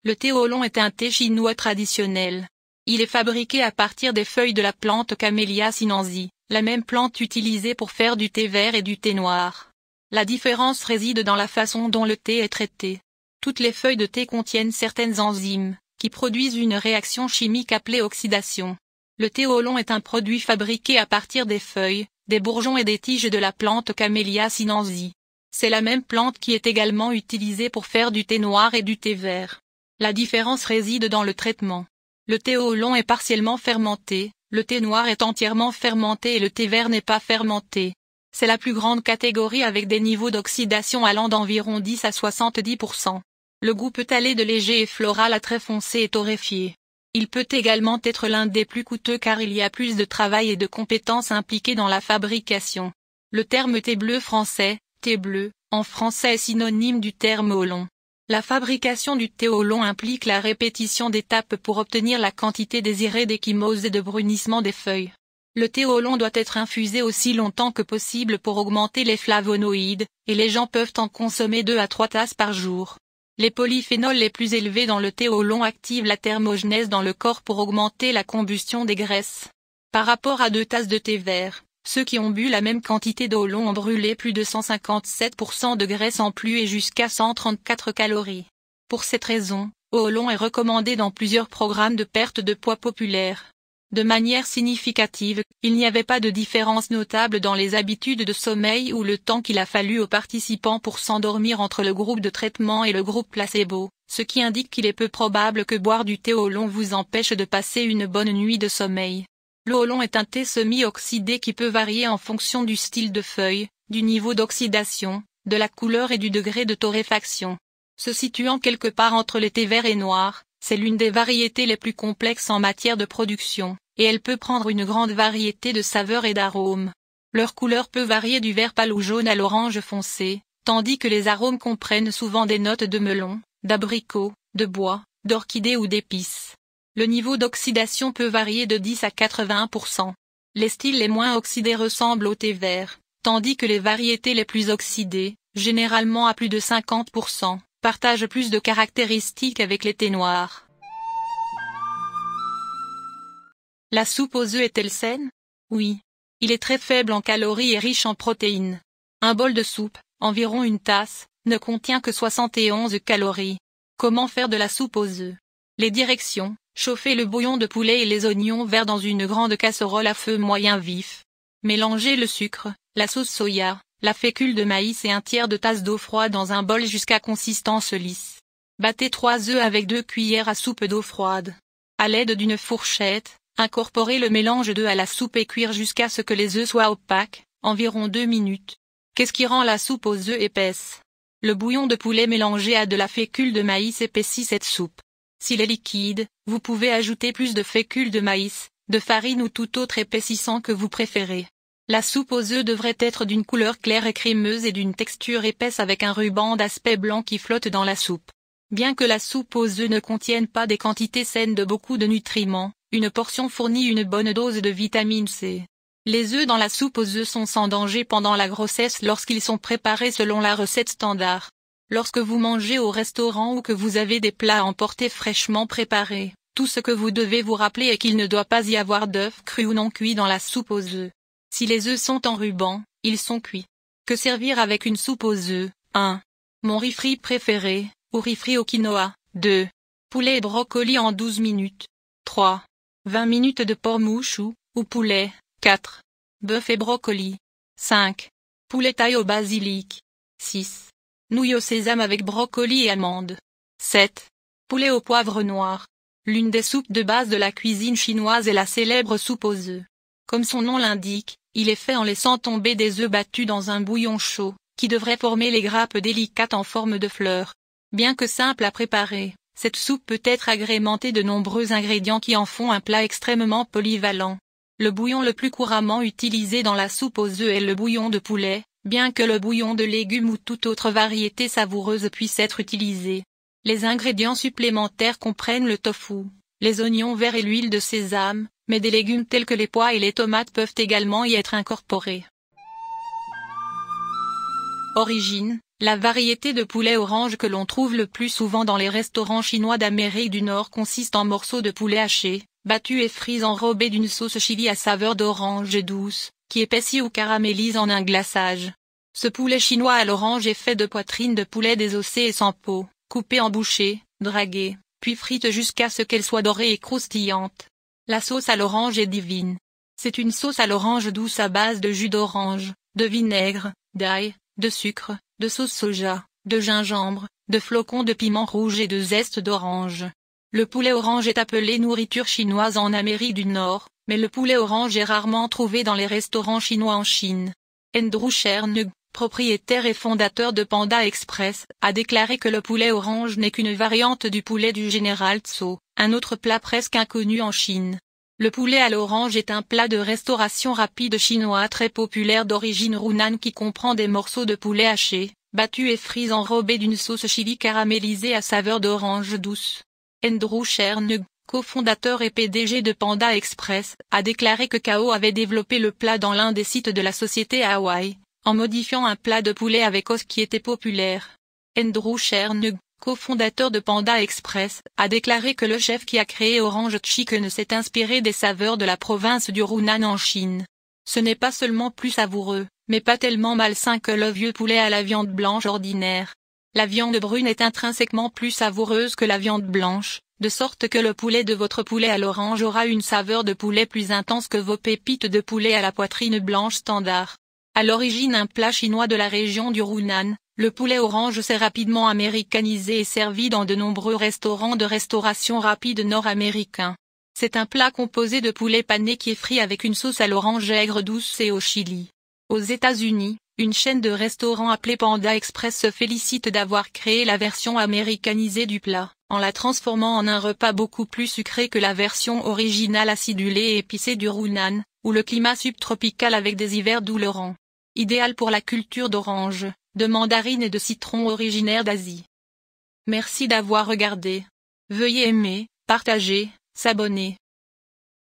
Le thé oolong est un thé chinois traditionnel. Il est fabriqué à partir des feuilles de la plante Camellia sinensis, la même plante utilisée pour faire du thé vert et du thé noir. La différence réside dans la façon dont le thé est traité. Toutes les feuilles de thé contiennent certaines enzymes, qui produisent une réaction chimique appelée oxydation. Le thé oolong est un produit fabriqué à partir des feuilles, des bourgeons et des tiges de la plante Camellia sinensis. C'est la même plante qui est également utilisée pour faire du thé noir et du thé vert. La différence réside dans le traitement. Le thé oolong est partiellement fermenté, le thé noir est entièrement fermenté et le thé vert n'est pas fermenté. C'est la plus grande catégorie avec des niveaux d'oxydation allant d'environ 10 à 70%. Le goût peut aller de léger et floral à très foncé et torréfié. Il peut également être l'un des plus coûteux car il y a plus de travail et de compétences impliquées dans la fabrication. Le terme thé bleu français, thé bleu, en français est synonyme du terme oolong. La fabrication du thé oolong implique la répétition d'étapes pour obtenir la quantité désirée d'échymose et de brunissement des feuilles. Le thé oolong doit être infusé aussi longtemps que possible pour augmenter les flavonoïdes, et les gens peuvent en consommer 2 à 3 tasses par jour. Les polyphénols les plus élevés dans le thé oolong activent la thermogenèse dans le corps pour augmenter la combustion des graisses. Par rapport à 2 tasses de thé vert, ceux qui ont bu la même quantité d'oolong ont brûlé plus de 157% de graisse en plus et jusqu'à 134 calories. Pour cette raison, oolong est recommandé dans plusieurs programmes de perte de poids populaires. De manière significative, il n'y avait pas de différence notable dans les habitudes de sommeil ou le temps qu'il a fallu aux participants pour s'endormir entre le groupe de traitement et le groupe placebo, ce qui indique qu'il est peu probable que boire du thé oolong vous empêche de passer une bonne nuit de sommeil. Le oolong est un thé semi-oxydé qui peut varier en fonction du style de feuille, du niveau d'oxydation, de la couleur et du degré de torréfaction. Se situant quelque part entre les thés verts et noirs, c'est l'une des variétés les plus complexes en matière de production, et elle peut prendre une grande variété de saveurs et d'arômes. Leur couleur peut varier du vert pâle ou jaune à l'orange foncé, tandis que les arômes comprennent souvent des notes de melon, d'abricot, de bois, d'orchidée ou d'épices. Le niveau d'oxydation peut varier de 10 à 81%. Les styles les moins oxydés ressemblent au thé vert, tandis que les variétés les plus oxydées, généralement à plus de 50%, partagent plus de caractéristiques avec les thés noirs. La soupe aux œufs est-elle saine? Oui. Il est très faible en calories et riche en protéines. Un bol de soupe, environ une tasse, ne contient que 71 calories. Comment faire de la soupe aux œufs? Les directions: chauffez le bouillon de poulet et les oignons verts dans une grande casserole à feu moyen vif. Mélangez le sucre, la sauce soya, la fécule de maïs et un tiers de tasse d'eau froide dans un bol jusqu'à consistance lisse. Battez 3 œufs avec 2 cuillères à soupe d'eau froide. À l'aide d'une fourchette, incorporez le mélange d'œufs à la soupe et cuire jusqu'à ce que les œufs soient opaques, environ 2 minutes. Qu'est-ce qui rend la soupe aux œufs épaisse? Le bouillon de poulet mélangé à de la fécule de maïs épaissit cette soupe. S'il est liquide, vous pouvez ajouter plus de fécule de maïs, de farine ou tout autre épaississant que vous préférez. La soupe aux œufs devrait être d'une couleur claire et crémeuse et d'une texture épaisse avec un ruban d'aspect blanc qui flotte dans la soupe. Bien que la soupe aux œufs ne contienne pas des quantités saines de beaucoup de nutriments, une portion fournit une bonne dose de vitamine C. Les œufs dans la soupe aux œufs sont sans danger pendant la grossesse lorsqu'ils sont préparés selon la recette standard. Lorsque vous mangez au restaurant ou que vous avez des plats à emporter fraîchement préparés, tout ce que vous devez vous rappeler est qu'il ne doit pas y avoir d'œufs crus ou non cuits dans la soupe aux œufs. Si les œufs sont en ruban, ils sont cuits. Que servir avec une soupe aux œufs? 1. Mon riz frit préféré, ou riz frit au quinoa. 2. Poulet et brocoli en 12 minutes. 3. 20 minutes de porc mouche ou poulet. 4. Bœuf et brocoli. 5. Poulet taille au basilic. 6. Nouilles au sésame avec brocoli et amandes. 7. Poulet au poivre noir. L'une des soupes de base de la cuisine chinoise est la célèbre soupe aux œufs. Comme son nom l'indique, il est fait en laissant tomber des œufs battus dans un bouillon chaud, qui devrait former les grappes délicates en forme de fleurs. Bien que simple à préparer, cette soupe peut être agrémentée de nombreux ingrédients qui en font un plat extrêmement polyvalent. Le bouillon le plus couramment utilisé dans la soupe aux œufs est le bouillon de poulet, bien que le bouillon de légumes ou toute autre variété savoureuse puisse être utilisé. Les ingrédients supplémentaires comprennent le tofu, les oignons verts et l'huile de sésame, mais des légumes tels que les pois et les tomates peuvent également y être incorporés. Origine: La variété de poulet orange que l'on trouve le plus souvent dans les restaurants chinois d'Amérique du Nord consiste en morceaux de poulet hachés, battus et frits enrobés d'une sauce chili à saveur d'orange douce, qui épaissit ou caramélise en un glaçage. Ce poulet chinois à l'orange est fait de poitrine de poulet désossée et sans peau, coupée en bouchées, draguée, puis frite jusqu'à ce qu'elle soit dorée et croustillante. La sauce à l'orange est divine. C'est une sauce à l'orange douce à base de jus d'orange, de vinaigre, d'ail, de sucre, de sauce soja, de gingembre, de flocons de piment rouge et de zeste d'orange. Le poulet orange est appelé nourriture chinoise en Amérique du Nord, mais le poulet orange est rarement trouvé dans les restaurants chinois en Chine. Andrew Chernug, propriétaire et fondateur de Panda Express, a déclaré que le poulet orange n'est qu'une variante du poulet du général Tso, un autre plat presque inconnu en Chine. Le poulet à l'orange est un plat de restauration rapide chinois très populaire d'origine rounan qui comprend des morceaux de poulet hachés, battus et frits enrobés d'une sauce chili caramélisée à saveur d'orange douce. Andrew Chernug, cofondateur et PDG de Panda Express, a déclaré que Kao avait développé le plat dans l'un des sites de la société à Hawaï, en modifiant un plat de poulet avec os qui était populaire. Andrew Chernug, cofondateur de Panda Express, a déclaré que le chef qui a créé Orange Chicken s'est inspiré des saveurs de la province du Hunan en Chine. Ce n'est pas seulement plus savoureux, mais pas tellement malsain que le vieux poulet à la viande blanche ordinaire. La viande brune est intrinsèquement plus savoureuse que la viande blanche, de sorte que le poulet de votre poulet à l'orange aura une saveur de poulet plus intense que vos pépites de poulet à la poitrine blanche standard. À l'origine un plat chinois de la région du Hunan, le poulet orange s'est rapidement américanisé et servi dans de nombreux restaurants de restauration rapide nord-américains. C'est un plat composé de poulet pané qui est frit avec une sauce à l'orange aigre douce et au chili. Aux États-Unis, une chaîne de restaurants appelée Panda Express se félicite d'avoir créé la version américanisée du plat, en la transformant en un repas beaucoup plus sucré que la version originale acidulée et épicée du Hunan, où le climat subtropical avec des hivers douloureux. Idéal pour la culture d'orange, de mandarine et de citron originaire d'Asie. Merci d'avoir regardé. Veuillez aimer, partager, s'abonner.